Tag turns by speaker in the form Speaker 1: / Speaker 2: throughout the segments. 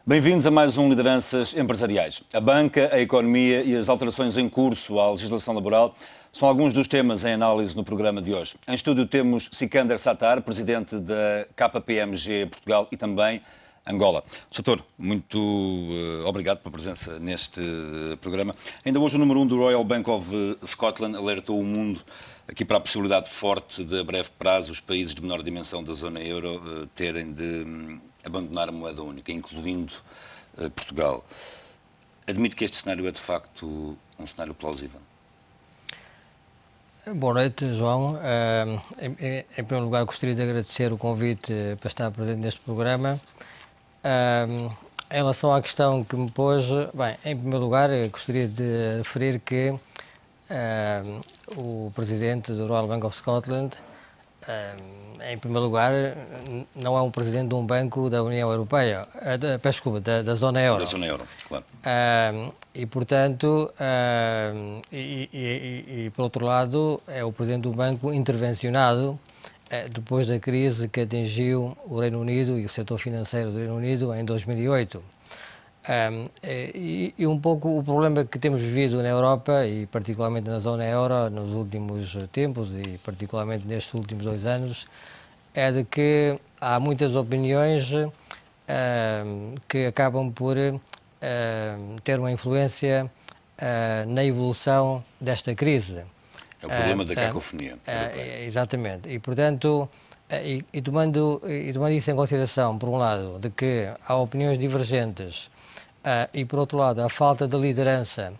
Speaker 1: Bem-vindos a mais um Lideranças Empresariais. A banca, a economia e as alterações em curso à legislação laboral são alguns dos temas em análise no programa de hoje. Em estúdio temos Sikander Sattar, presidente da KPMG Portugal e também Angola. Doutor, muito obrigado pela presença neste programa. Ainda hoje o número 1 do Royal Bank of Scotland alertou o mundo aqui para a possibilidade forte de, a breve prazo, os países de menor dimensão da zona euro terem de abandonar a moeda única, incluindo Portugal. Admito que este cenário é, de facto, um cenário plausível.
Speaker 2: Boa noite, João. Em primeiro lugar, gostaria de agradecer o convite para estar presente neste programa. Em relação à questão que me pôs, bem, em primeiro lugar, gostaria de referir que o presidente do Royal Bank of Scotland, em primeiro lugar, não é um presidente de um banco da União Europeia, peço desculpa, da zona euro.
Speaker 1: Da zona euro, claro.
Speaker 2: E, portanto, por outro lado, é o presidente do banco intervencionado depois da crise que atingiu o Reino Unido e o setor financeiro do Reino Unido em 2008. E um pouco o problema que temos vivido na Europa e particularmente na zona euro nos últimos tempos e particularmente nestes últimos 2 anos é de que há muitas opiniões que acabam por ter uma influência na evolução desta crise.
Speaker 1: É o problema da cacofonia.
Speaker 2: Exatamente. E, portanto, tomando isso em consideração, por um lado, de que há opiniões divergentes e, por outro lado, a falta de liderança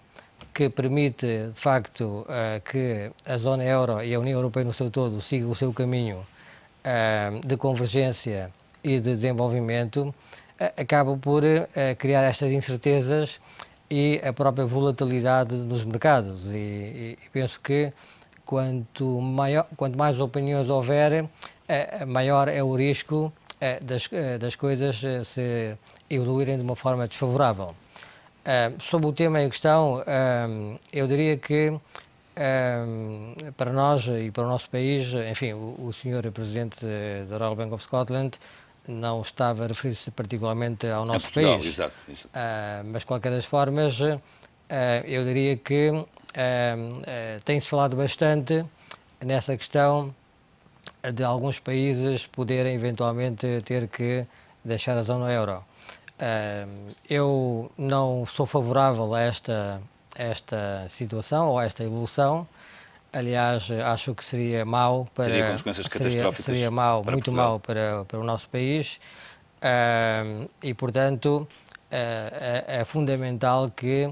Speaker 2: que permite, de facto, que a zona euro e a União Europeia no seu todo sigam o seu caminho de convergência e de desenvolvimento, acaba por criar estas incertezas e a própria volatilidade nos mercados. E penso que quanto mais opiniões houver, maior é o risco das coisas se evoluírem de uma forma desfavorável. Sobre o tema em questão, eu diria que para nós e para o nosso país, enfim, o senhor presidente da Royal Bank of Scotland não estava a referir-se particularmente ao nosso
Speaker 1: Portugal,
Speaker 2: país.
Speaker 1: Exato.
Speaker 2: Mas, de qualquer das formas, eu diria que tem-se falado bastante nessa questão de alguns países poderem eventualmente ter que deixar a zona euro. Eu não sou favorável a esta situação ou a esta evolução. Aliás, acho que seria mau para...
Speaker 1: Teria consequências catastróficas.
Speaker 2: Seria mau, muito mau para o nosso país. E, portanto, é fundamental que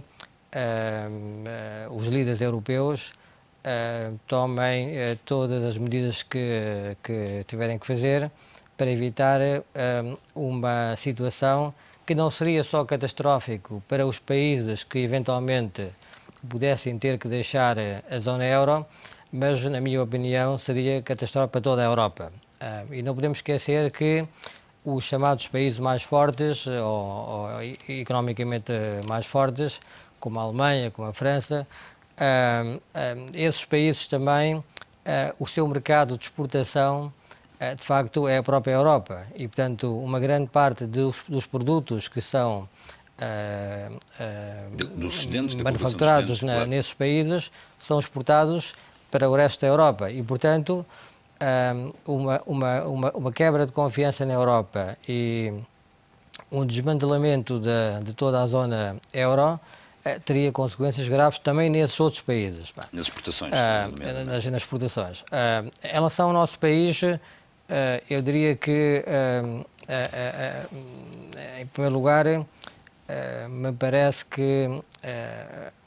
Speaker 2: os líderes europeus tomem todas as medidas que tiverem que fazer para evitar uma situação que não seria só catastrófico para os países que eventualmente pudessem ter que deixar a zona euro, mas, na minha opinião, seria catastrófico para toda a Europa. E não podemos esquecer que os chamados países mais fortes, ou economicamente mais fortes, como a Alemanha, como a França, esses países também, o seu mercado de exportação, de facto, é a própria Europa. E, portanto, uma grande parte dos produtos que são manufaturados nesses países são exportados para o resto da Europa. E, portanto, uma quebra de confiança na Europa e um desmantelamento de toda a zona euro teria consequências graves também nesses outros países.
Speaker 1: Nas exportações.
Speaker 2: Nas exportações. Em relação ao nosso país, eu diria que, em primeiro lugar, me parece que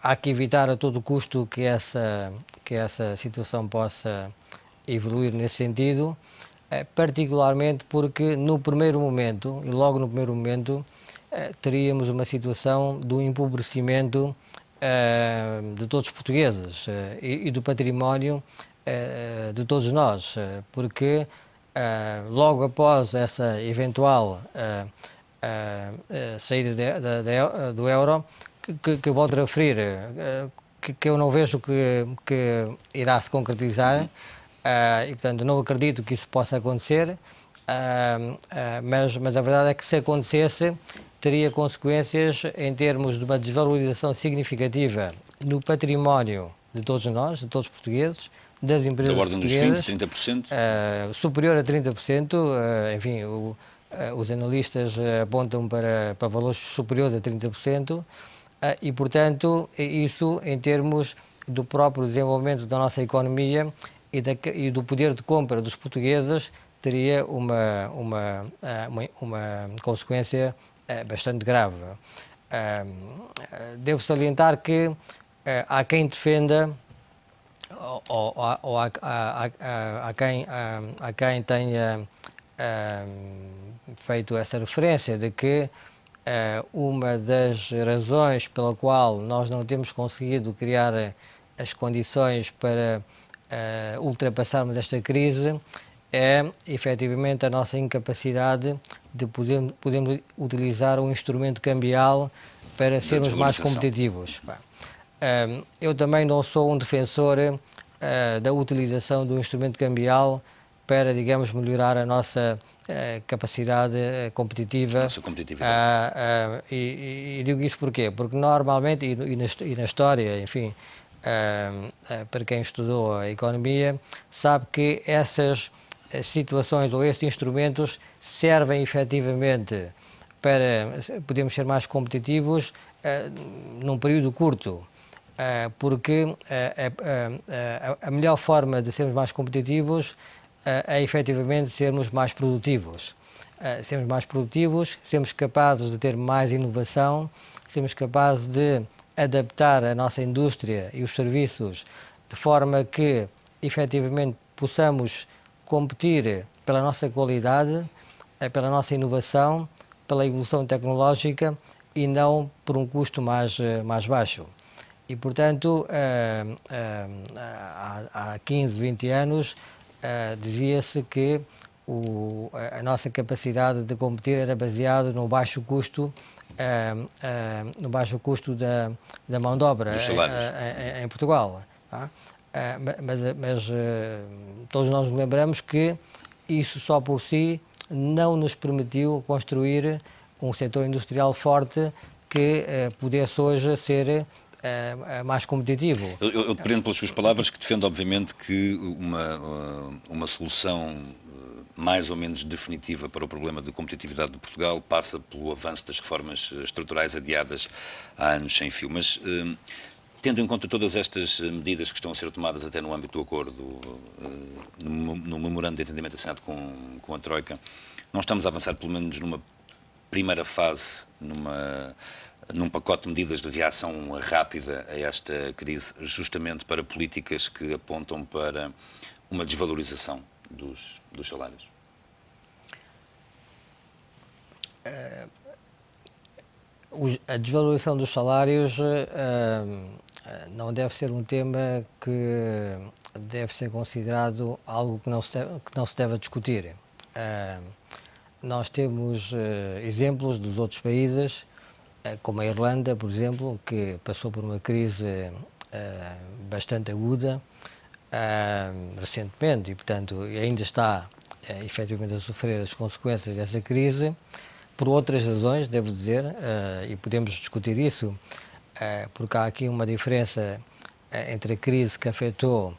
Speaker 2: há que evitar a todo custo que essa situação possa evoluir nesse sentido, particularmente porque no primeiro momento, e logo no primeiro momento, teríamos uma situação do empobrecimento de todos os portugueses e do património de todos nós, porque logo após essa eventual saída do euro, que volto a referir, que eu não vejo que irá se concretizar, e portanto não acredito que isso possa acontecer, mas a verdade é que se acontecesse, teria consequências em termos de uma desvalorização significativa no património de todos nós, de todos os portugueses, das empresas
Speaker 1: da ordem
Speaker 2: portuguesas,
Speaker 1: dos 20%, 30%?
Speaker 2: Superior a 30%, enfim, os analistas apontam para valores superiores a 30%, e, portanto, isso em termos do próprio desenvolvimento da nossa economia e do poder de compra dos portugueses, teria uma consequência bastante grave. Devo salientar que há quem defenda, ou há quem tenha feito essa referência de que uma das razões pela qual nós não temos conseguido criar as condições para ultrapassarmos esta crise é, efetivamente, a nossa incapacidade de podermos utilizar um instrumento cambial para sermos mais competitivos. Eu também não sou um defensor da utilização do instrumento cambial para, digamos, melhorar a nossa capacidade competitiva.
Speaker 1: Nossa competitividade.
Speaker 2: E digo isto porquê? Porque normalmente, e na história, enfim, para quem estudou a economia, sabe que essas situações ou esses instrumentos servem efetivamente para podermos ser mais competitivos num período curto. Porque a melhor forma de sermos mais competitivos é efetivamente sermos mais produtivos. Sermos mais produtivos, sermos capazes de ter mais inovação, sermos capazes de adaptar a nossa indústria e os serviços de forma que efetivamente possamos competir pela nossa qualidade, pela nossa inovação, pela evolução tecnológica e não por um custo mais baixo. E, portanto, há 15, 20 anos, dizia-se que a nossa capacidade de competir era baseada no baixo custo da mão de obra em Portugal. Mas todos nós nos lembramos que isso só por si não nos permitiu construir um setor industrial forte que pudesse hoje ser mais competitivo.
Speaker 1: Eu depreendo pelas suas palavras que defende, obviamente, que uma solução mais ou menos definitiva para o problema de competitividade de Portugal passa pelo avanço das reformas estruturais adiadas há anos sem fio. Mas, tendo em conta todas estas medidas que estão a ser tomadas até no âmbito do acordo, no memorando de entendimento assinado com a Troika, não estamos a avançar pelo menos numa primeira fase, num pacote de medidas de reação rápida a esta crise, justamente para políticas que apontam para uma desvalorização dos salários?
Speaker 2: A desvalorização dos salários não deve ser um tema que deve ser considerado algo que não se deve discutir. Nós temos exemplos dos outros países, como a Irlanda, por exemplo, que passou por uma crise bastante aguda recentemente e, portanto, ainda está efetivamente a sofrer as consequências dessa crise, por outras razões, devo dizer, e podemos discutir isso, porque há aqui uma diferença entre a crise que afetou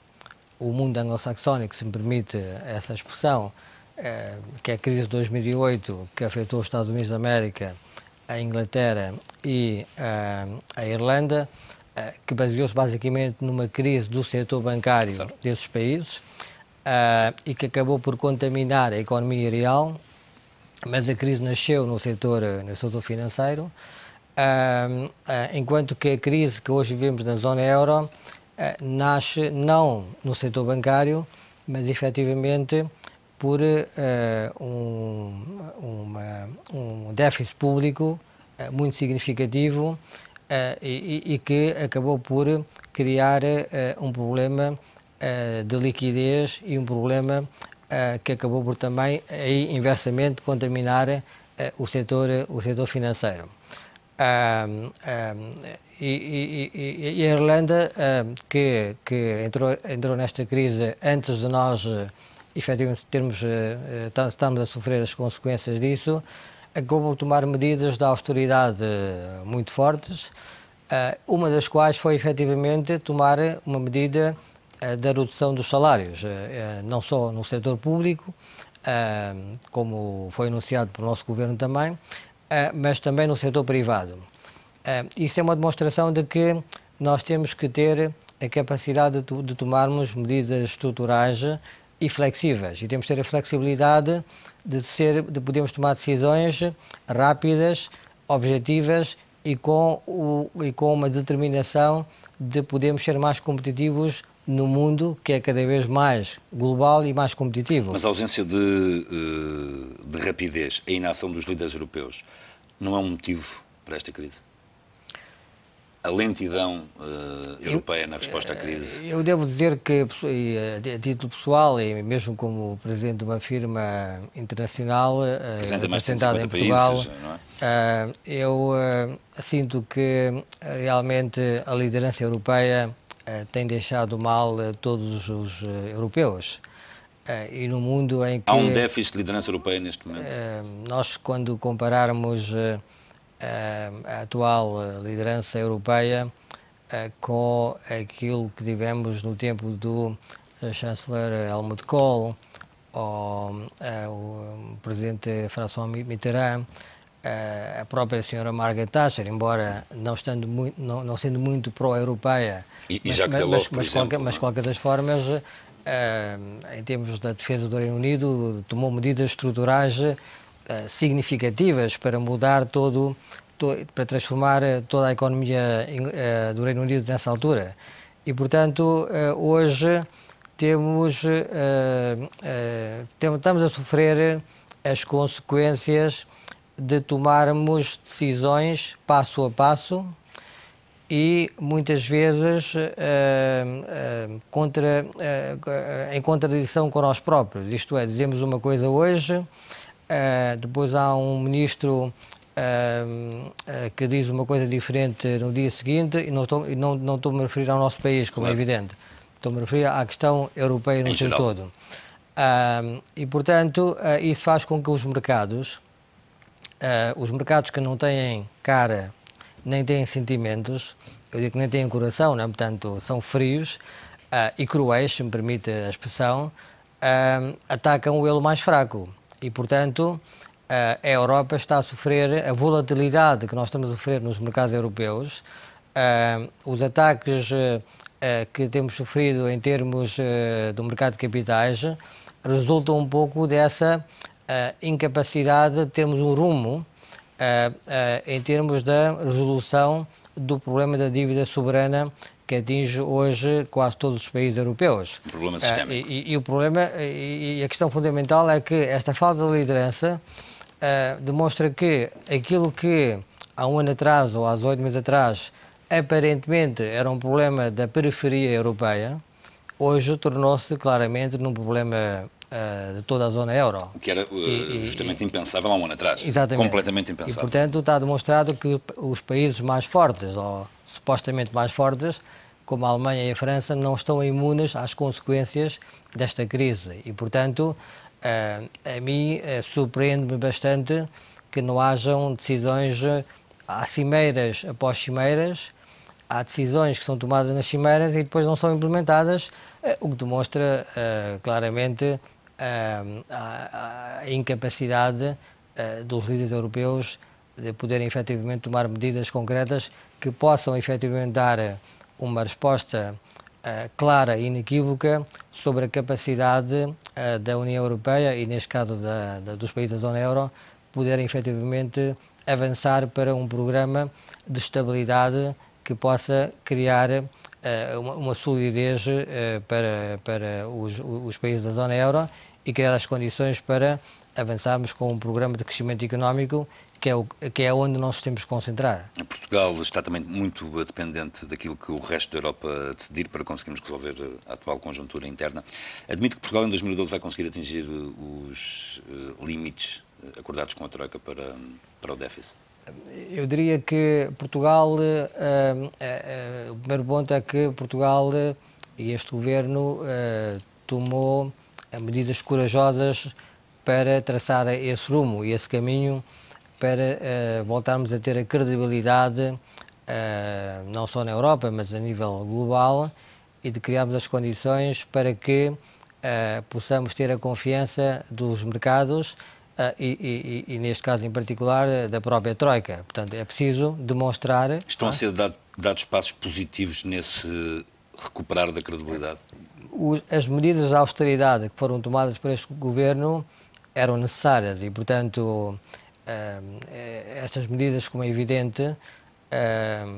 Speaker 2: o mundo anglo-saxónico, se me permite essa expressão, que é a crise de 2008, que afetou os Estados Unidos da América, a Inglaterra e a Irlanda, que baseou-se basicamente numa crise do setor bancário desses países e que acabou por contaminar a economia real, mas a crise nasceu no setor financeiro, enquanto que a crise que hoje vivemos na zona euro nasce não no setor bancário, mas efetivamente por um déficit público muito significativo e que acabou por criar um problema de liquidez e um problema que acabou por também, aí, inversamente, contaminar o setor financeiro. E a Irlanda, que entrou nesta crise antes de nós efetivamente estamos a sofrer as consequências disso, acabou por tomar medidas de austeridade muito fortes, uma das quais foi efetivamente tomar uma medida da redução dos salários, não só no setor público, como foi anunciado pelo nosso governo também, mas também no setor privado. Isso é uma demonstração de que nós temos que ter a capacidade de tomarmos medidas estruturais e flexíveis, e temos que ter a flexibilidade de podermos tomar decisões rápidas, objetivas e com uma determinação de podermos ser mais competitivos no mundo que é cada vez mais global e mais competitivo.
Speaker 1: Mas a ausência de rapidez, a inação dos líderes europeus, não é um motivo para esta crise? A lentidão europeia na resposta à crise?
Speaker 2: Eu devo dizer que, a título pessoal, e mesmo como presidente de uma firma internacional representada em Portugal,
Speaker 1: países, não é?
Speaker 2: Eu sinto que realmente a liderança europeia tem deixado mal todos os europeus. E no mundo em que...
Speaker 1: Há um déficit de liderança europeia neste momento?
Speaker 2: Nós, quando compararmos a atual liderança europeia com aquilo que tivemos no tempo do chanceler Helmut Kohl ou o presidente François Mitterrand, a própria senhora Margaret Thatcher, embora não sendo muito pró-europeia, mas qualquer das formas, em termos da defesa do Reino Unido, tomou medidas estruturais significativas para mudar para transformar toda a economia do Reino Unido nessa altura. E, portanto, hoje estamos a sofrer as consequências de tomarmos decisões passo a passo e muitas vezes em contradição com nós próprios. Isto é, dizemos uma coisa hoje, depois há um ministro que diz uma coisa diferente no dia seguinte, e não estou-me a referir ao nosso país, como é evidente. Estou-me a referir à questão europeia no seu todo. E, portanto, isso faz com que os mercados que não têm cara, nem têm sentimentos, eu digo que nem têm coração, né? Portanto, são frios e cruéis, se me permite a expressão, atacam o elo mais fraco. E, portanto, a Europa está a sofrer a volatilidade que nós estamos a sofrer nos mercados europeus, os ataques que temos sofrido em termos do mercado de capitais resultam um pouco dessa incapacidade de termos um rumo em termos da resolução do problema da dívida soberana que atinge hoje quase todos os países europeus.
Speaker 1: Um problema sistémico.
Speaker 2: E a questão fundamental é que esta falta de liderança demonstra que aquilo que há um ano atrás ou há 8 meses atrás aparentemente era um problema da periferia europeia, hoje tornou-se claramente num problema de toda a zona euro.
Speaker 1: O que era justamente impensável há um ano atrás.
Speaker 2: Exatamente.
Speaker 1: Completamente impensável.
Speaker 2: E, portanto, está demonstrado que os países mais fortes, ou supostamente mais fortes, como a Alemanha e a França, não estão imunes às consequências desta crise. E, portanto, a mim surpreende-me bastante que não hajam decisões, há cimeiras após cimeiras, há decisões que são tomadas nas cimeiras e depois não são implementadas, o que demonstra claramente a incapacidade dos líderes europeus de poderem efetivamente tomar medidas concretas que possam efetivamente dar uma resposta clara e inequívoca sobre a capacidade da União Europeia e, neste caso, dos países da zona euro, poderem efetivamente avançar para um programa de estabilidade que possa criar uma solidez para os países da zona euro e criar as condições para avançarmos com um programa de crescimento económico que é onde nós temos que concentrar.
Speaker 1: Portugal está também muito dependente daquilo que o resto da Europa decidir para conseguirmos resolver a atual conjuntura interna. Admito que Portugal em 2012 vai conseguir atingir os limites acordados com a Troika para o déficit?
Speaker 2: Eu diria que Portugal, o primeiro ponto é que Portugal e este governo tomou medidas corajosas para traçar esse rumo e esse caminho para voltarmos a ter a credibilidade, não só na Europa, mas a nível global, e de criarmos as condições para que possamos ter a confiança dos mercados e, neste caso em particular, da própria Troika. Portanto, é preciso demonstrar...
Speaker 1: Estão a ser dados passos positivos nesse recuperar da credibilidade?
Speaker 2: As medidas de austeridade que foram tomadas por este governo eram necessárias e, portanto, estas medidas, como é evidente,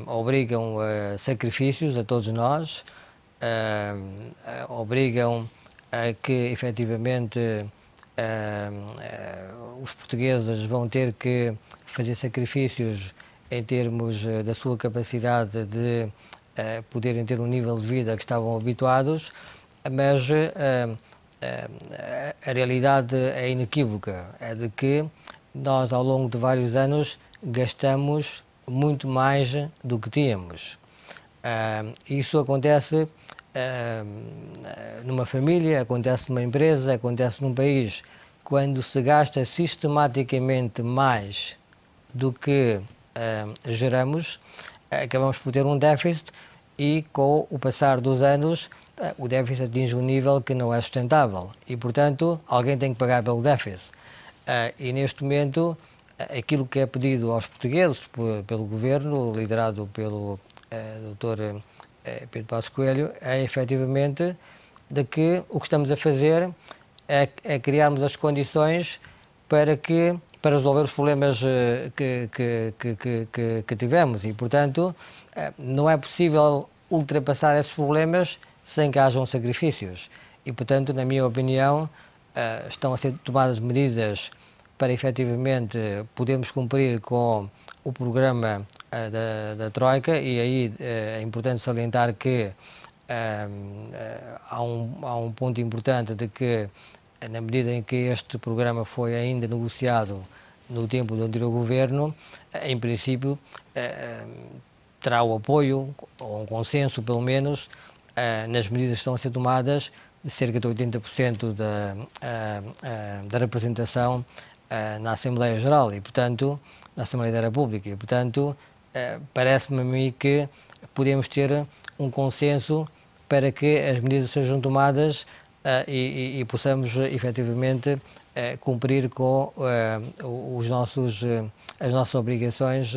Speaker 2: obrigam a sacrifícios a todos nós, obrigam a que, efetivamente, os portugueses vão ter que fazer sacrifícios em termos da sua capacidade de poderem ter um nível de vida que estavam habituados, mas a realidade é inequívoca, é de que nós, ao longo de vários anos, gastamos muito mais do que tínhamos. Isso acontece numa família, acontece numa empresa, acontece num país. Quando se gasta sistematicamente mais do que geramos, acabamos por ter um déficit e, com o passar dos anos, o déficit atinge um nível que não é sustentável e, portanto, alguém tem que pagar pelo déficit. E, neste momento, aquilo que é pedido aos portugueses pelo governo, liderado pelo Dr. Pedro Passos Coelho, é efetivamente de que o que estamos a fazer é criarmos as condições para resolver os problemas que tivemos e, portanto, não é possível ultrapassar esses problemas sem que hajam sacrifícios. E, portanto, na minha opinião, estão a ser tomadas medidas para efetivamente podermos cumprir com o programa da Troika, e aí é importante salientar que há um ponto importante de que, na medida em que este programa foi ainda negociado no tempo do anterior governo, em princípio terá o apoio, ou um consenso pelo menos, nas medidas que estão a ser tomadas, de cerca de 80% da representação na Assembleia Geral e, portanto, na Assembleia da República. E, portanto, parece-me a mim que podemos ter um consenso para que as medidas sejam tomadas e possamos, efetivamente, cumprir com as nossas obrigações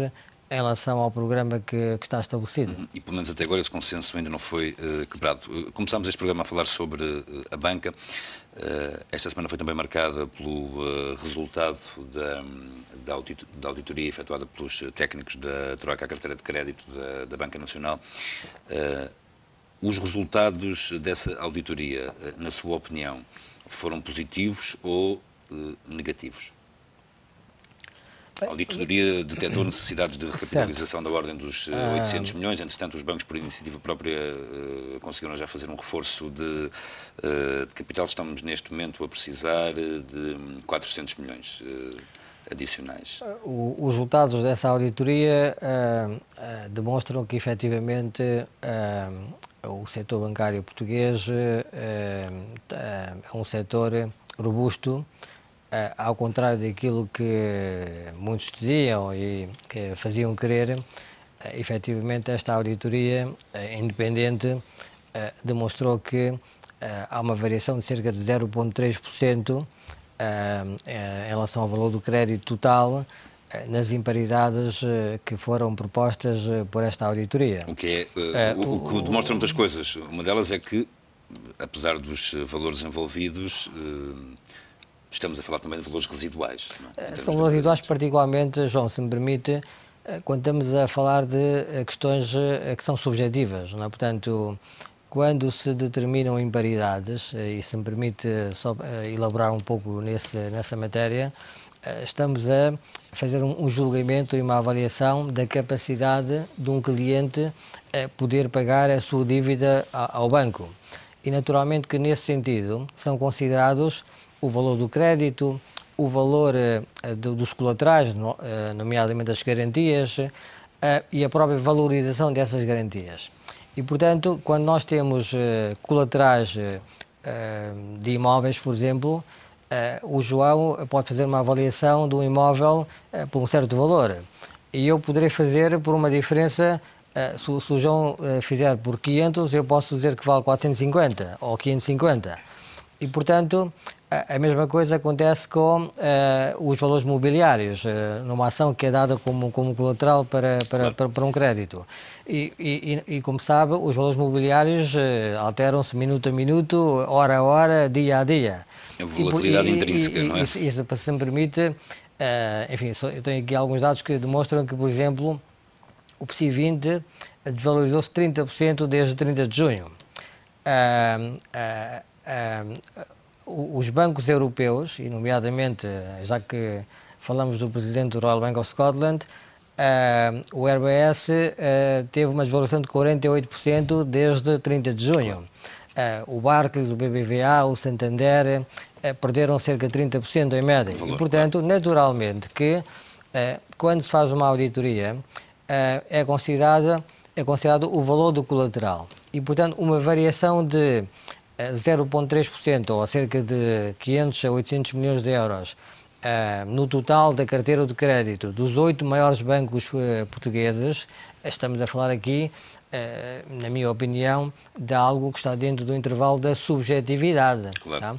Speaker 2: em relação ao programa que está estabelecido.
Speaker 1: E, pelo menos até agora, esse consenso ainda não foi quebrado. Começámos este programa a falar sobre a banca. Esta semana foi também marcada pelo resultado da auditoria efetuada pelos técnicos da Troika à carteira de crédito da Banca Nacional. Os resultados dessa auditoria, na sua opinião, foram positivos ou negativos? A auditoria detectou necessidades de recapitalização da ordem dos 800 milhões, entretanto os bancos, por iniciativa própria, conseguiram já fazer um reforço de capital. Estamos neste momento a precisar de 400 milhões adicionais.
Speaker 2: Os resultados dessa auditoria demonstram que, efetivamente, o setor bancário português é um setor robusto, ao contrário daquilo que muitos diziam e que faziam crer. Efetivamente, esta auditoria independente demonstrou que há uma variação de cerca de 0,3% em relação ao valor do crédito total nas imparidades que foram propostas por esta auditoria.
Speaker 1: O que demonstra muitas coisas. Uma delas é que, apesar dos valores envolvidos, estamos a falar também de valores residuais. Não é?
Speaker 2: São valores residuais, particularmente, João, se me permite, quando estamos a falar de questões que são subjetivas. Não é? Portanto, quando se determinam imparidades, e se me permite só elaborar um pouco nessa matéria, estamos a fazer um julgamento e uma avaliação da capacidade de um cliente poder pagar a sua dívida ao banco. E, naturalmente, que nesse sentido são considerados o valor do crédito, o valor dos colaterais, nomeadamente as garantias, e a própria valorização dessas garantias. E, portanto, quando nós temos colaterais de imóveis, por exemplo, o João pode fazer uma avaliação de um imóvel por um certo valor e eu poderei fazer por uma diferença. Se o João fizer por 500, eu posso dizer que vale 450 ou 550. E, portanto, a mesma coisa acontece com os valores mobiliários, numa ação que é dada como colateral para um crédito. E, como sabe, os valores mobiliários alteram-se minuto a minuto, hora a hora, dia a dia.
Speaker 1: A volatilidade intrínseca, não é?
Speaker 2: Isso, se me permite, enfim, eu tenho aqui alguns dados que demonstram que, por exemplo, o PSI 20 desvalorizou-se 30% desde 30 de junho. Os bancos europeus, e nomeadamente, já que falamos do presidente do Royal Bank of Scotland, o RBS teve uma desvalorização de 48% desde 30 de junho. O Barclays, o BBVA, o Santander perderam cerca de 30% em média. E, portanto, naturalmente que quando se faz uma auditoria, é considerado o valor do colateral. E, portanto, uma variação de 0,3% ou cerca de 500 a 800 milhões de euros no total da carteira de crédito dos 8 maiores bancos portugueses, estamos a falar aqui, na minha opinião, de algo que está dentro do intervalo da subjetividade.
Speaker 1: Claro.
Speaker 2: Tá?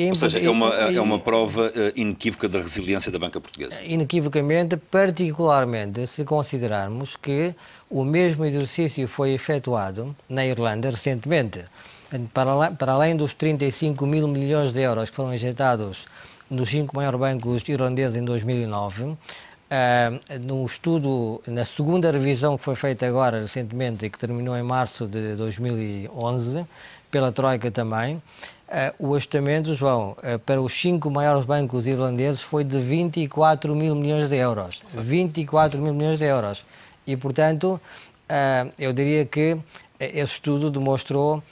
Speaker 1: Ou seja, é uma prova inequívoca da resiliência da banca portuguesa.
Speaker 2: Inequivocamente, particularmente se considerarmos que o mesmo exercício foi efetuado na Irlanda recentemente. Para além dos 35 mil milhões de euros que foram injetados nos 5 maiores bancos irlandeses em 2009, no estudo, na segunda revisão que foi feita agora recentemente e que terminou em março de 2011, pela Troika também, o ajustamento, João, para os 5 maiores bancos irlandeses foi de 24 mil milhões de euros. 24 mil milhões de euros. E, portanto, eu diria que esse estudo demonstrou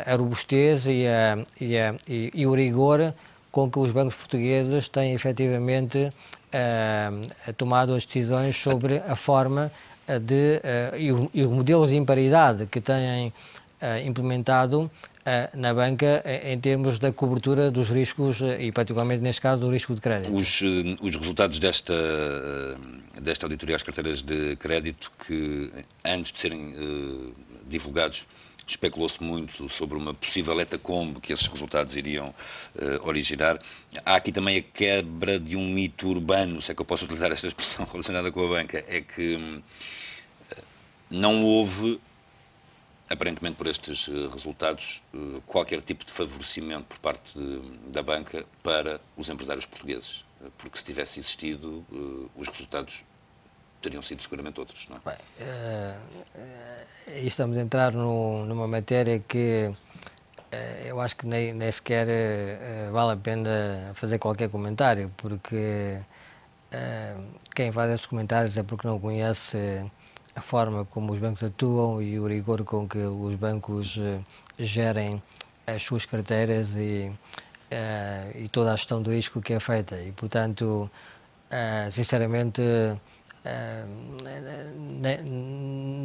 Speaker 2: a robustez e o rigor com que os bancos portugueses têm efetivamente tomado as decisões sobre a forma e os modelos de imparidade que têm implementado na banca em termos da cobertura dos riscos e particularmente neste caso do risco de crédito.
Speaker 1: Os resultados desta auditoria às carteiras de crédito, que antes de serem divulgados especulou-se muito sobre uma possível etacombe que esses resultados iriam originar. Há aqui também a quebra de um mito urbano, se é que eu posso utilizar esta expressão relacionada com a banca, é que não houve, aparentemente por estes resultados, qualquer tipo de favorecimento por parte da banca para os empresários portugueses, porque se tivesse existido, os resultados teriam sido seguramente outros, não é?
Speaker 2: Bem, estamos a entrar numa matéria que eu acho que nem sequer vale a pena fazer qualquer comentário, porque quem faz esses comentários é porque não conhece a forma como os bancos atuam e o rigor com que os bancos gerem as suas carteiras e toda a gestão do risco que é feita. E, portanto, sinceramente,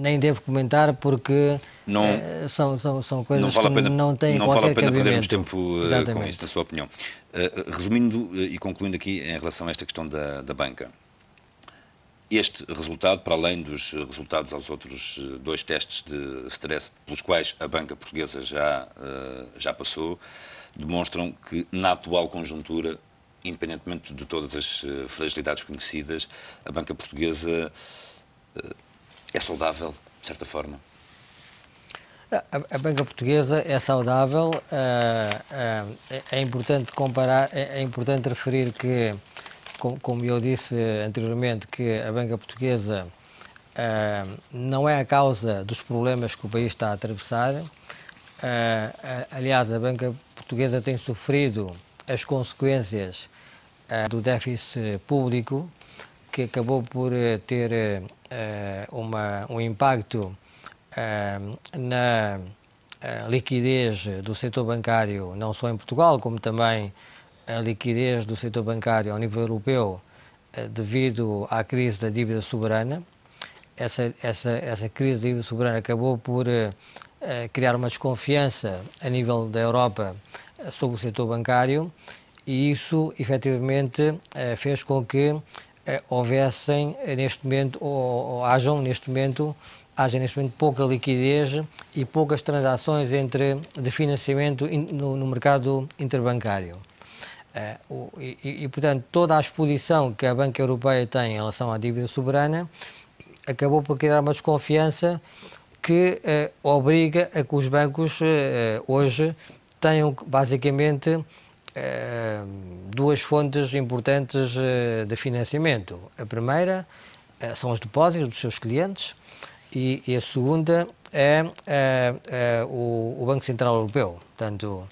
Speaker 2: nem devo comentar porque são coisas que não têm qualquer cabimento. Não vale a pena
Speaker 1: perdermos tempo com isso, na sua opinião. Resumindo e concluindo aqui em relação a esta questão da banca, este resultado, para além dos resultados aos outros 2 testes de stress pelos quais a banca portuguesa já passou, demonstram que na atual conjuntura, independentemente de todas as fragilidades conhecidas, a banca portuguesa é saudável, de certa forma.
Speaker 2: A banca portuguesa é saudável. É importante comparar, é importante referir que, como eu disse anteriormente, que a banca portuguesa não é a causa dos problemas que o país está a atravessar. Aliás, a banca portuguesa tem sofrido as consequências do déficit público, que acabou por ter um impacto na liquidez do setor bancário, não só em Portugal, como também a liquidez do setor bancário ao nível europeu, devido à crise da dívida soberana. Essa crise da dívida soberana acabou por criar uma desconfiança a nível da Europa sobre o setor bancário, e isso efetivamente fez com que houvessem neste momento, ou haja neste momento pouca liquidez e poucas transações de financiamento no mercado interbancário. Portanto, toda a exposição que a Banca Europeia tem em relação à dívida soberana acabou por criar uma desconfiança que obriga a que os bancos hoje tenham basicamente duas fontes importantes de financiamento. A primeira são os depósitos dos seus clientes e a segunda é o Banco Central Europeu. Portanto,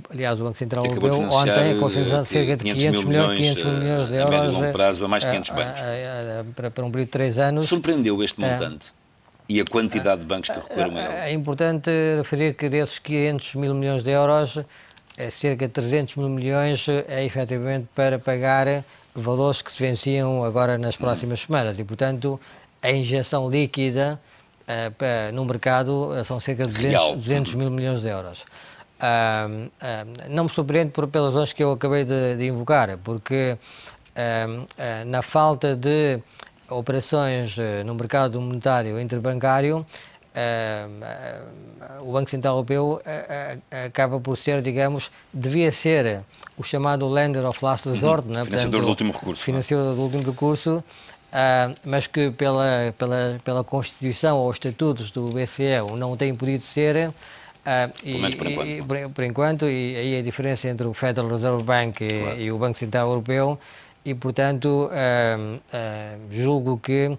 Speaker 2: aliás, o Banco Central Europeu ontem confirmou cerca de 500 milhões de euros
Speaker 1: a médio e longo prazo a mais de 500 bancos.
Speaker 2: Para um período de 3 anos.
Speaker 1: Surpreendeu este montante? E a quantidade de bancos que recorreram a ele?
Speaker 2: É importante referir que desses 500 mil milhões de euros, cerca de 300 mil milhões é efetivamente para pagar valores que se venciam agora nas próximas semanas e, portanto, a injeção líquida no mercado são cerca de 200 mil milhões de euros. Não me surpreende pelas razões que eu acabei de invocar, porque na falta de operações no mercado monetário interbancário, o Banco Central Europeu acaba por ser, digamos, devia ser o chamado lender of last resort,
Speaker 1: financiador do último recurso.
Speaker 2: Financiador do último recurso, mas que pela Constituição ou estatutos do BCE não tem podido ser. Por enquanto, e aí a diferença entre o Federal Reserve Bank e o Banco Central Europeu, e portanto julgo que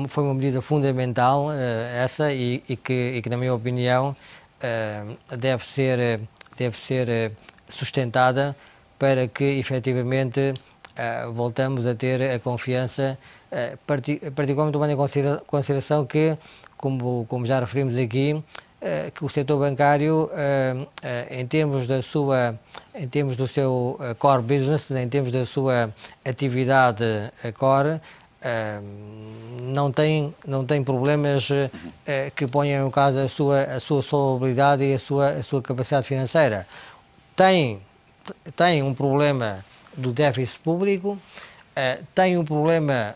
Speaker 2: foi uma medida fundamental essa e que na minha opinião deve ser sustentada para que efetivamente voltamos a ter a confiança, particularmente tomando em consideração que, como já referimos aqui, que o setor bancário, em termos do seu core business, em termos da sua atividade core, não tem problemas que ponham em causa a sua solvabilidade e a sua capacidade financeira. Tem um problema do déficit público, tem um problema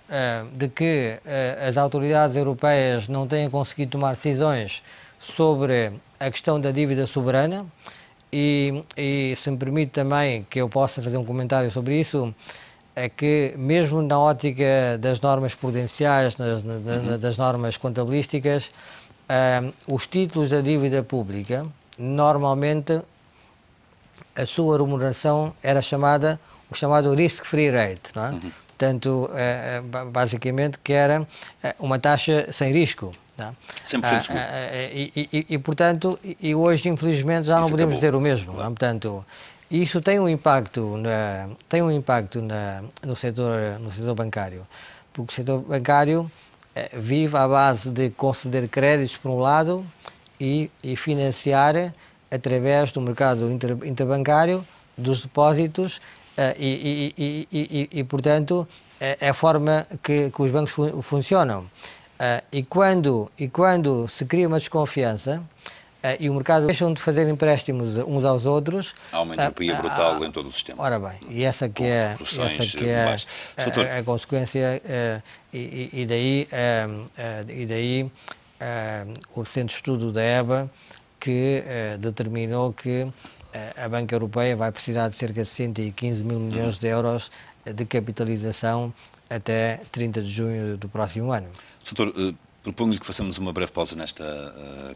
Speaker 2: de que as autoridades europeias não têm conseguido tomar decisões sobre a questão da dívida soberana e se me permite também que eu possa fazer um comentário sobre isso, é que mesmo na ótica das normas prudenciais, das normas contabilísticas, os títulos da dívida pública, normalmente a sua remuneração era o chamado risk-free rate, não é? Portanto, basicamente que era uma taxa sem risco.
Speaker 1: 100% seguro.
Speaker 2: Portanto, hoje, infelizmente, já não podemos dizer o mesmo. Claro. Portanto, isso tem um impacto no setor bancário, porque o setor bancário vive à base de conceder créditos, por um lado, e financiar através do mercado interbancário, dos depósitos, portanto, é a forma que os bancos funcionam. E quando se cria uma desconfiança e o mercado deixam de fazer empréstimos uns aos outros,
Speaker 1: há uma entropia brutal em todo o sistema.
Speaker 2: Ora bem, e essa que é a consequência, e daí o recente estudo da EBA que determinou que a Banca Europeia vai precisar de cerca de 115 mil milhões de euros de capitalização até 30 de junho do próximo ano.
Speaker 1: Doutor, proponho-lhe que façamos uma breve pausa nesta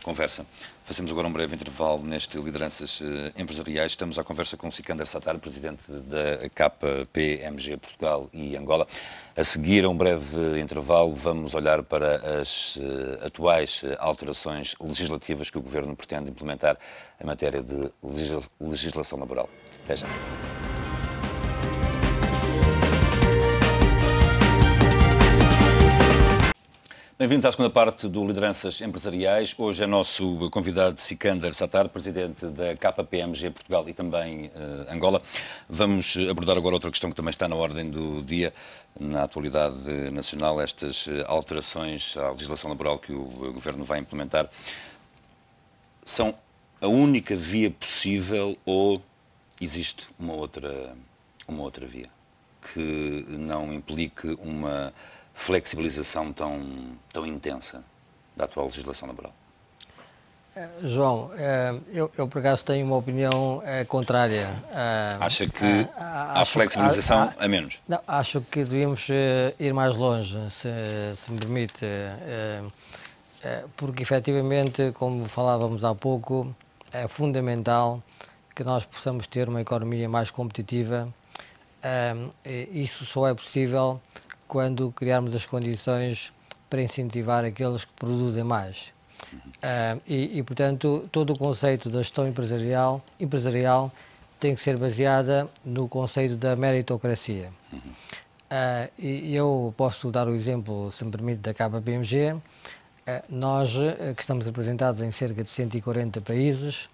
Speaker 1: conversa. Fazemos agora um breve intervalo neste Lideranças Empresariais. Estamos à conversa com Sikander Sattar, presidente da KPMG Portugal e Angola. A seguir a um breve intervalo, vamos olhar para as atuais alterações legislativas que o Governo pretende implementar em matéria de legislação laboral. Até já. Bem-vindos à segunda parte do Lideranças Empresariais. Hoje é nosso convidado Sikander Sattar, presidente da KPMG Portugal e também Angola. Vamos abordar agora outra questão que também está na ordem do dia, na atualidade nacional, estas alterações à legislação laboral que o Governo vai implementar. São a única via possível ou existe uma outra via que não implique uma flexibilização tão intensa da atual legislação laboral?
Speaker 2: João, eu por acaso tenho uma opinião contrária.
Speaker 1: Acha que há flexibilização a menos?
Speaker 2: Não, acho que devíamos ir mais longe, se me permite, porque efetivamente, como falávamos há pouco, é fundamental que nós possamos ter uma economia mais competitiva. Isso só é possível quando criarmos as condições para incentivar aqueles que produzem mais. Portanto, todo o conceito da gestão empresarial tem que ser baseada no conceito da meritocracia. Eu posso dar o exemplo, se me permite, da KPMG. Nós, que estamos representados em cerca de 140 países,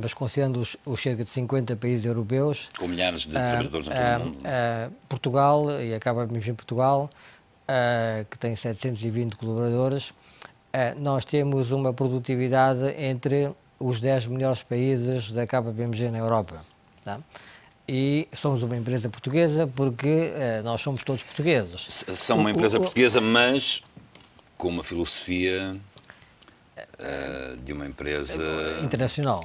Speaker 2: mas considerando os cerca de 50 países europeus...
Speaker 1: Com milhares de trabalhadores em todo o mundo.
Speaker 2: Portugal, e a KPMG em Portugal, que tem 720 colaboradores, nós temos uma produtividade entre os 10 melhores países da KPMG na Europa. Tá? E somos uma empresa portuguesa porque nós somos todos portugueses.
Speaker 1: São uma empresa portuguesa, mas com uma filosofia de uma empresa internacional.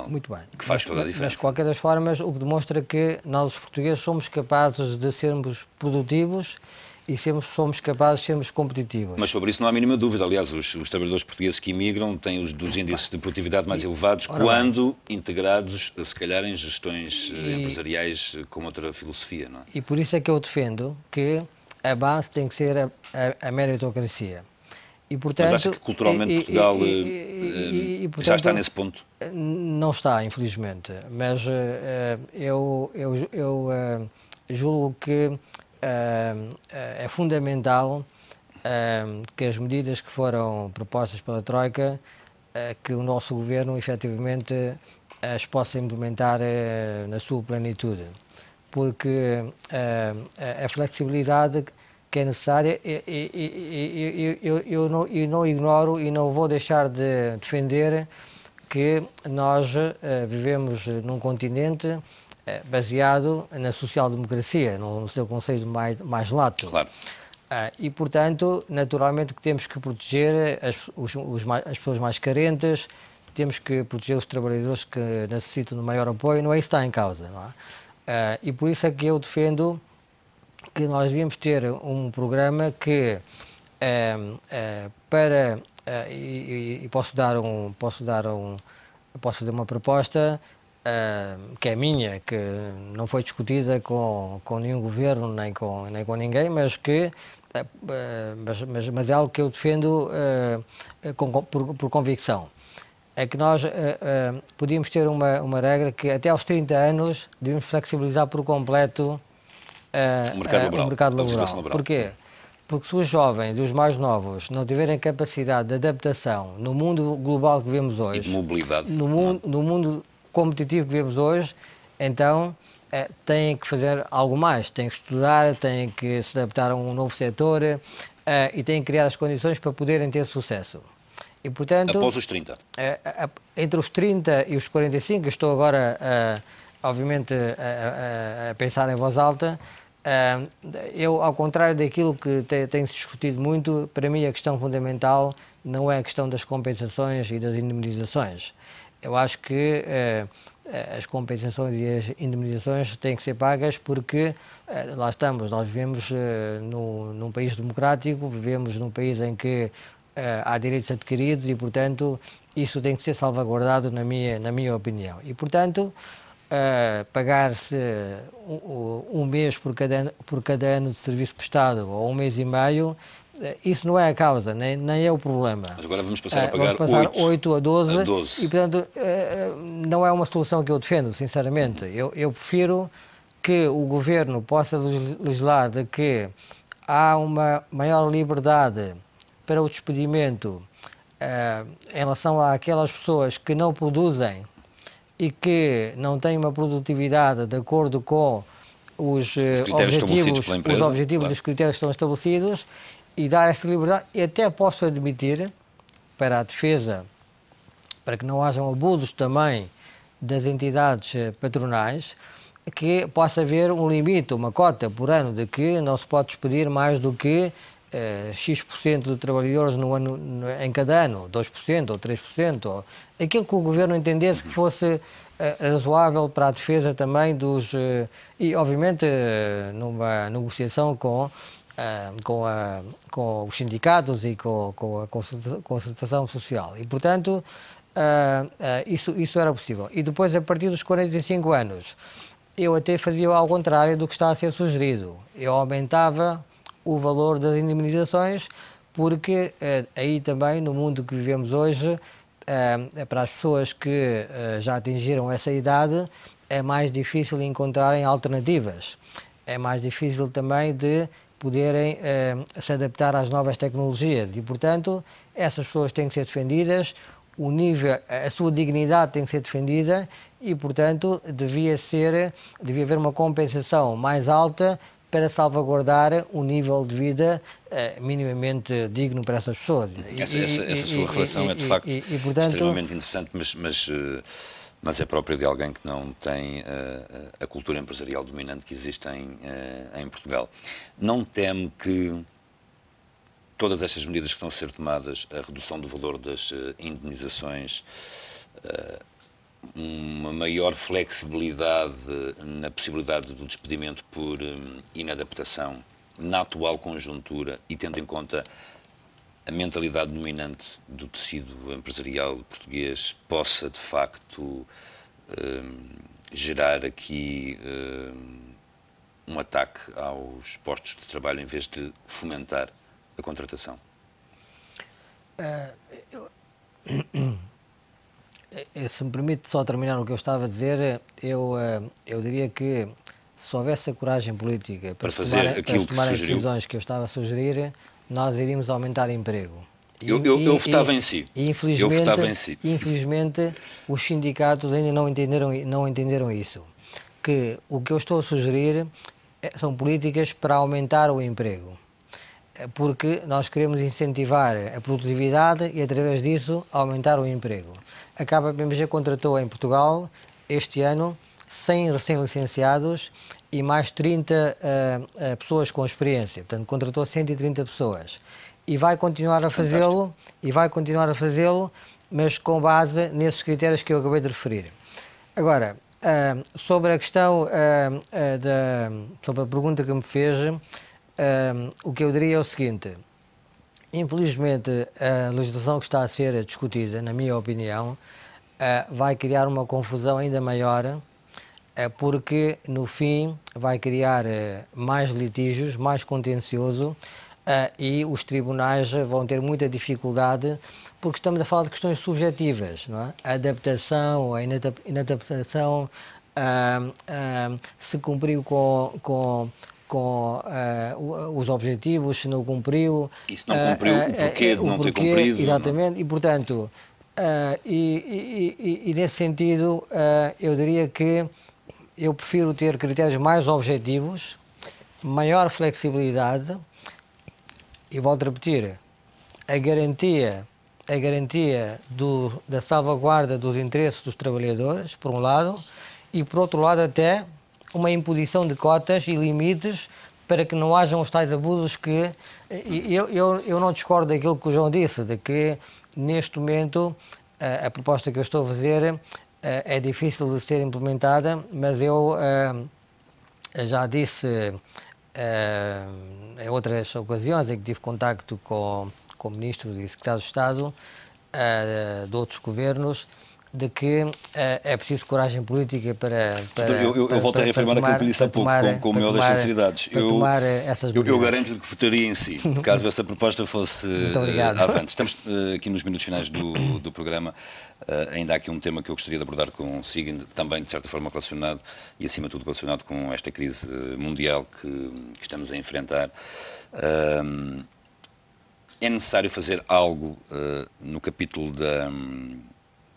Speaker 2: Muito bem.
Speaker 1: Que faz toda a diferença.
Speaker 2: Mas, de qualquer das formas, o que demonstra que nós, os portugueses, somos capazes de sermos produtivos e somos capazes de sermos competitivos.
Speaker 1: Mas sobre isso não há a mínima dúvida. Aliás, os trabalhadores portugueses que imigram têm os dos índices de produtividade mais elevados quando integrados, se calhar, em gestões empresariais com outra filosofia, não é?
Speaker 2: E por isso é que eu defendo que a base tem que ser a meritocracia. E, portanto,
Speaker 1: mas acha que culturalmente Portugal já está nesse ponto?
Speaker 2: Não está, infelizmente. Mas eu julgo que é fundamental que as medidas que foram propostas pela Troika, que o nosso governo efetivamente as possa implementar na sua plenitude, porque a flexibilidade que é necessária, eu não ignoro e não vou deixar de defender que nós vivemos num continente baseado na social-democracia, no seu conceito mais lato.
Speaker 1: Claro.
Speaker 2: E, portanto, naturalmente que temos que proteger as pessoas mais carentes, temos que proteger os trabalhadores que necessitam de maior apoio, não é isso que está em causa, não é? E por isso é que eu defendo que nós devíamos ter um programa que posso fazer uma proposta que é minha, que não foi discutida com nenhum governo nem com ninguém, mas é algo que eu defendo por convicção. É que nós podíamos ter uma regra que até aos 30 anos devíamos flexibilizar por completo o mercado laboral. Porquê? Porque se os jovens e os mais novos não tiverem capacidade de adaptação no mundo global que vivemos hoje,
Speaker 1: e de mobilidade,
Speaker 2: no mundo competitivo que vivemos hoje, então têm que fazer algo mais, têm que estudar, têm que se adaptar a um novo setor e têm que criar as condições para poderem ter sucesso. E, portanto,
Speaker 1: após os 30?
Speaker 2: Entre os 30 e os 45, eu estou agora, obviamente, a pensar em voz alta. Eu, ao contrário daquilo que tem-se discutido muito, para mim a questão fundamental não é a questão das compensações e das indemnizações. Eu acho que as compensações e as indemnizações têm que ser pagas porque lá estamos, nós vivemos num país democrático, vivemos num país em que há direitos adquiridos e, portanto, isso tem que ser salvaguardado na minha opinião. E, portanto, pagar-se um mês por cada ano de serviço prestado ou um mês e meio, isso não é a causa, nem é o problema.
Speaker 1: Mas agora vamos passar a pagar
Speaker 2: 8 a 12 e, portanto, não é uma solução que eu defendo, sinceramente. Eu prefiro que o Governo possa legislar de que há uma maior liberdade para o despedimento em relação àquelas pessoas que não produzem e que não têm uma produtividade de acordo com os objetivos dos critérios que estão estabelecidos, e dar essa liberdade. E até posso admitir, para a defesa para que não hajam abusos também das entidades patronais, que possa haver um limite, uma cota por ano, de que não se pode despedir mais do que X% de trabalhadores no ano, em cada ano, 2% ou 3%, ou aquilo que o Governo entendesse que fosse razoável para a defesa também dos... e, obviamente, numa negociação com os sindicatos e com a concertação social. E, portanto, isso era possível. E depois, a partir dos 45 anos, eu até fazia ao contrário do que está a ser sugerido. Eu aumentava o valor das indemnizações, porque aí também, no mundo que vivemos hoje, para as pessoas que já atingiram essa idade, é mais difícil encontrarem alternativas. É mais difícil também de poderem se adaptar às novas tecnologias e, portanto, essas pessoas têm que ser defendidas, o nível, a sua dignidade tem que ser defendida e, portanto, devia haver uma compensação mais alta para salvaguardar um nível de vida minimamente digno para essas pessoas.
Speaker 1: Essa sua reflexão é, de facto, portanto, extremamente interessante, mas é próprio de alguém que não tem a cultura empresarial dominante que existe em Portugal. Não teme que todas estas medidas que estão a ser tomadas, a redução do valor das indemnizações, uma maior flexibilidade na possibilidade do despedimento por inadaptação na atual conjuntura e tendo em conta a mentalidade dominante do tecido empresarial português, possa de facto gerar aqui um ataque aos postos de trabalho em vez de fomentar a contratação?
Speaker 2: Se me permite só terminar o que eu estava a dizer, eu diria que se houvesse a coragem política para
Speaker 1: fazer aquilo
Speaker 2: tomar as decisões que eu estava a sugerir, nós iríamos aumentar emprego.
Speaker 1: Eu votava em si.
Speaker 2: Infelizmente, os sindicatos ainda não entenderam isso. Que o que eu estou a sugerir são políticas para aumentar o emprego. Porque nós queremos incentivar a produtividade e, através disso, aumentar o emprego. A KPMG contratou em Portugal, este ano, 100 recém-licenciados e mais 30 pessoas com experiência. Portanto, contratou 130 pessoas. E vai continuar a fazê-lo, mas com base nesses critérios que eu acabei de referir. Agora, sobre a questão, sobre a pergunta que me fez, o que eu diria é o seguinte: infelizmente, a legislação que está a ser discutida, na minha opinião, vai criar uma confusão ainda maior, porque, no fim, vai criar mais litígios, mais contencioso, e os tribunais vão ter muita dificuldade, porque estamos a falar de questões subjetivas, não é? A adaptação, a inadaptação, se cumpriu com os objetivos, se não cumpriu.
Speaker 1: E se não cumpriu, o porquê de não ter cumprido.
Speaker 2: Exatamente, não? E portanto, nesse sentido, eu diria que eu prefiro ter critérios mais objetivos, maior flexibilidade, e volto a repetir, a garantia da salvaguarda dos interesses dos trabalhadores, por um lado, e por outro lado até uma imposição de cotas e limites para que não hajam os tais abusos que... Eu não discordo daquilo que o João disse, de que neste momento a proposta que eu estou a fazer é difícil de ser implementada, mas eu já disse em outras ocasiões em que tive contacto com ministros e secretários de Estado de outros governos, de que é preciso coragem política para
Speaker 1: eu voltei a reafirmar aquilo que lhe disse há pouco, com o maior das sinceridades. Eu garanto-lhe que votaria em si, caso essa proposta fosse avante. Estamos aqui nos minutos finais do programa. Ainda há aqui um tema que eu gostaria de abordar consigo, também de certa forma relacionado, e acima de tudo relacionado com esta crise mundial que estamos a enfrentar. É necessário fazer algo no capítulo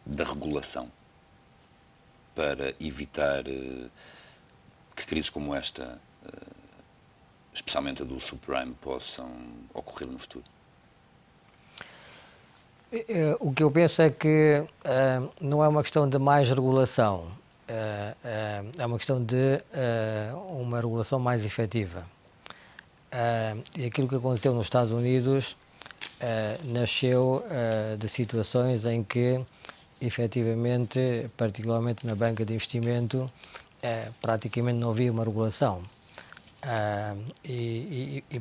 Speaker 1: da regulação para evitar que crises como esta, especialmente a do subprime, possam ocorrer no futuro?
Speaker 2: O que eu penso é que não é uma questão de mais regulação, é uma questão de uma regulação mais efetiva. E aquilo que aconteceu nos Estados Unidos nasceu de situações em que, efetivamente, particularmente na banca de investimento, praticamente não havia uma regulação.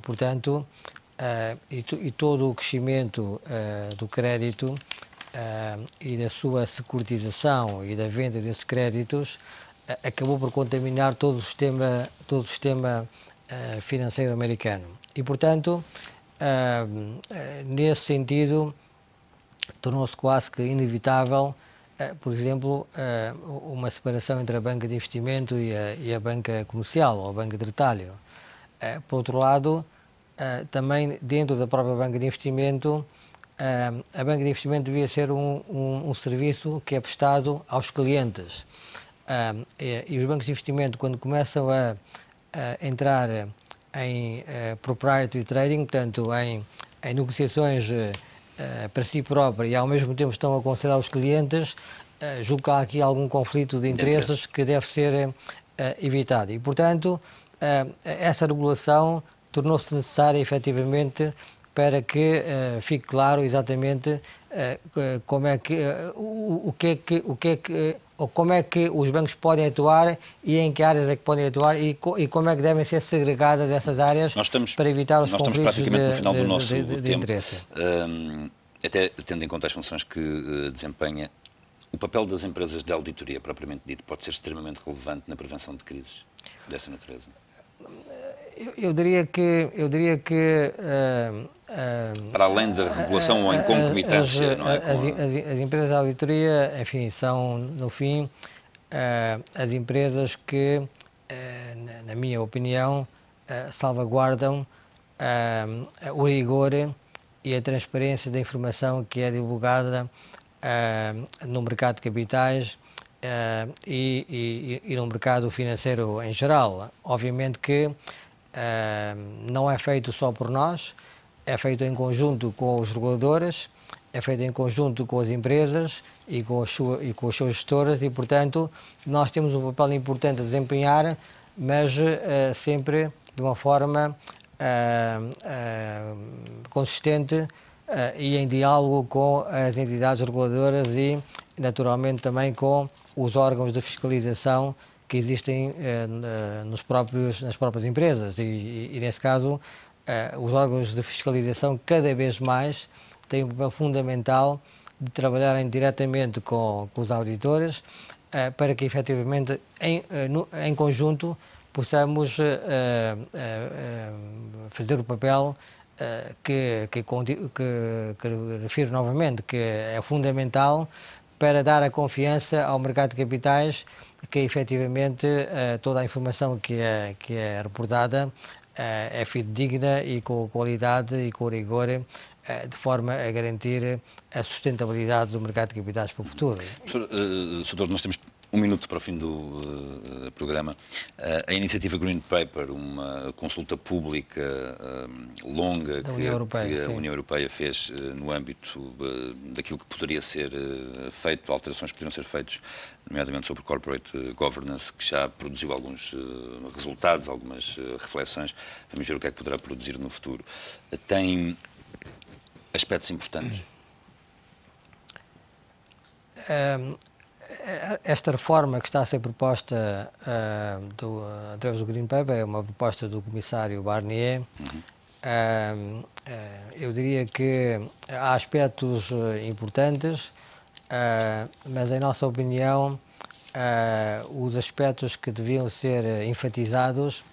Speaker 2: Portanto, todo o crescimento do crédito e da sua securitização e da venda desses créditos acabou por contaminar todo o sistema financeiro americano. E, portanto, nesse sentido, tornou-se quase que inevitável, por exemplo, uma separação entre a banca de investimento e a banca comercial, ou a banca de retalho. Por outro lado, também dentro da própria banca de investimento, a banca de investimento devia ser um serviço que é prestado aos clientes. E os bancos de investimento, quando começam a entrar em proprietary trading, portanto, em negociações para si própria e ao mesmo tempo estão a aconselhar os clientes, julgo que há aqui algum conflito de interesses que deve ser evitado. E, portanto, essa regulação tornou-se necessária, efetivamente, para que fique claro exatamente como é que, como é que os bancos podem atuar e em que áreas é que podem atuar e como é que devem ser segregadas essas áreas para evitar os conflitos de interesse.
Speaker 1: Até tendo em conta as funções que desempenha, o papel das empresas de auditoria, propriamente dito, pode ser extremamente relevante na prevenção de crises dessa natureza?
Speaker 2: Eu diria que
Speaker 1: para além da regulação ou em concomitância, não é?
Speaker 2: As empresas de auditoria, enfim, são, no fim, as empresas que, na minha opinião, salvaguardam o rigor e a transparência da informação que é divulgada no mercado de capitais e no mercado financeiro em geral. Obviamente que não é feito só por nós, é feito em conjunto com os reguladores, é feito em conjunto com as empresas e com as suas gestoras e, portanto, nós temos um papel importante a desempenhar, mas sempre de uma forma consistente e em diálogo com as entidades reguladoras e, naturalmente, também com os órgãos de fiscalização que existem nas próprias empresas e nesse caso, os órgãos de fiscalização cada vez mais têm um papel fundamental de trabalharem diretamente com os auditores para que, efetivamente, em conjunto, possamos fazer o papel que refiro novamente, que é fundamental para dar a confiança ao mercado de capitais que, efetivamente, toda a informação que é reportada é fidedigna e com qualidade e com rigor, de forma a garantir a sustentabilidade do mercado de capitais para o futuro.
Speaker 1: Sr. nós temos um minuto para o fim do programa. A iniciativa Green Paper, uma consulta pública longa que a União Europeia fez no âmbito daquilo que poderia ser feito, alterações que poderiam ser feitas, nomeadamente sobre corporate governance, que já produziu alguns resultados, algumas reflexões. Vamos ver o que é que poderá produzir no futuro. Tem aspectos importantes?
Speaker 2: Esta reforma que está a ser proposta através do Green Paper é uma proposta do comissário Barnier. Eu diria que há aspectos importantes, mas, em nossa opinião, os aspectos que deviam ser enfatizados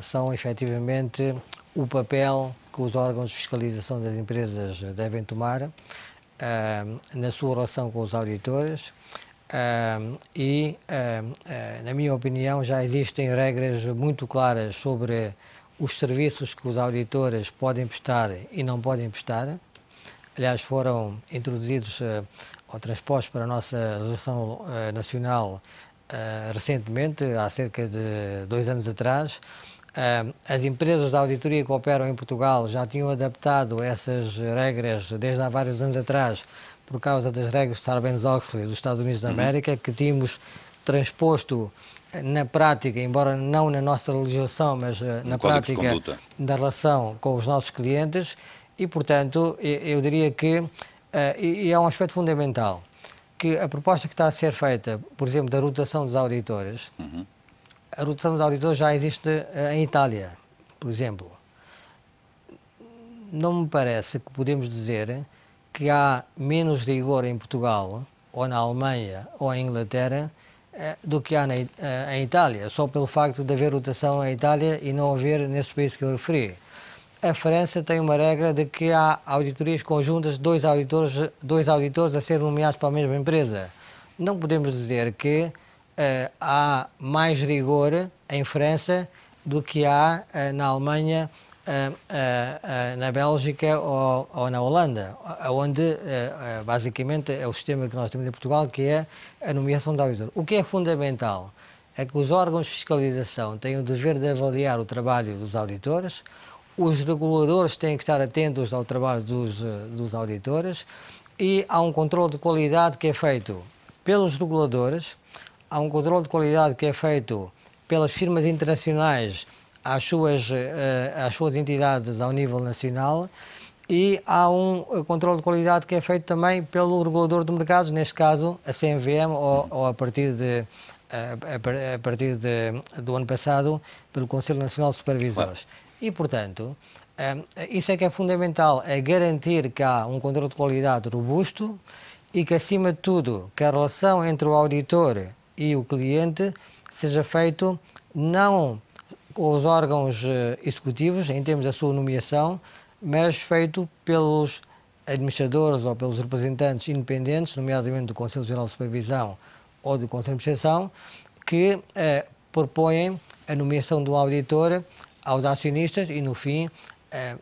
Speaker 2: são, efetivamente, o papel que os órgãos de fiscalização das empresas devem tomar na sua relação com os auditores na minha opinião, já existem regras muito claras sobre os serviços que os auditores podem prestar e não podem prestar. Aliás, foram introduzidos ou transpostos para a nossa legislação nacional recentemente, há cerca de 2 anos atrás, as empresas de auditoria que operam em Portugal já tinham adaptado essas regras desde há vários anos atrás, por causa das regras de Sarbanes-Oxley dos Estados Unidos da América, que tínhamos transposto na prática, embora não na nossa legislação, mas na prática da relação com os nossos clientes, e, portanto, eu diria que, e é um aspecto fundamental, que a proposta que está a ser feita, por exemplo, da rotação dos auditores, a rotação dos auditores já existe em Itália, por exemplo. Não me parece que podemos dizer que há menos rigor em Portugal, ou na Alemanha, ou em Inglaterra, do que há em Itália, só pelo facto de haver rotação em Itália e não haver nesses países que eu referi. A França tem uma regra de que há auditorias conjuntas de dois auditores a serem nomeados para a mesma empresa. Não podemos dizer que há mais rigor em França do que há na Alemanha, na Bélgica ou na Holanda, onde basicamente é o sistema que nós temos em Portugal, que é a nomeação de auditor. O que é fundamental é que os órgãos de fiscalização têm o dever de avaliar o trabalho dos auditores, os reguladores têm que estar atentos ao trabalho dos auditores e há um controle de qualidade que é feito pelos reguladores, há um controle de qualidade que é feito pelas firmas internacionais às suas entidades ao nível nacional e há um controle de qualidade que é feito também pelo regulador do mercado, neste caso a CMVM ou a partir do ano passado pelo Conselho Nacional de Supervisores. E, portanto, isso é que é fundamental, é garantir que há um controle de qualidade robusto e que, acima de tudo, que a relação entre o auditor e o cliente seja feito não com os órgãos executivos, em termos da sua nomeação, mas feito pelos administradores ou pelos representantes independentes, nomeadamente do Conselho Geral de Supervisão ou do Conselho de Administração, que propõem a nomeação do auditor aos acionistas e, no fim,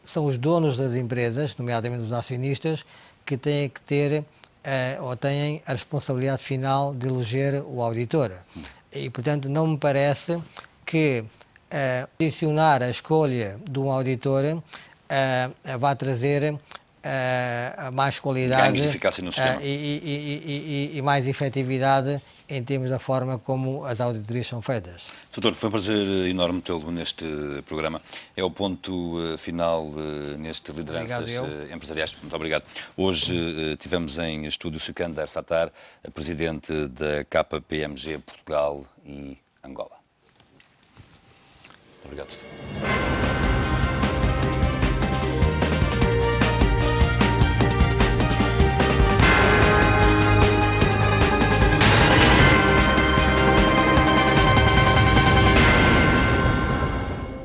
Speaker 2: são os donos das empresas, nomeadamente os acionistas, que têm que ter ou têm a responsabilidade final de eleger o auditor. E, portanto, não me parece que adicionar a escolha de um auditor vai trazer mais qualidade e mais efetividade em termos da forma como as auditorias são feitas.
Speaker 1: Doutor, foi um prazer enorme tê-lo neste programa. É o ponto final neste Lideranças Empresariais. Muito obrigado. Hoje tivemos em estúdio Sikander Sattar, presidente da KPMG Portugal e Angola. Obrigado, doutor.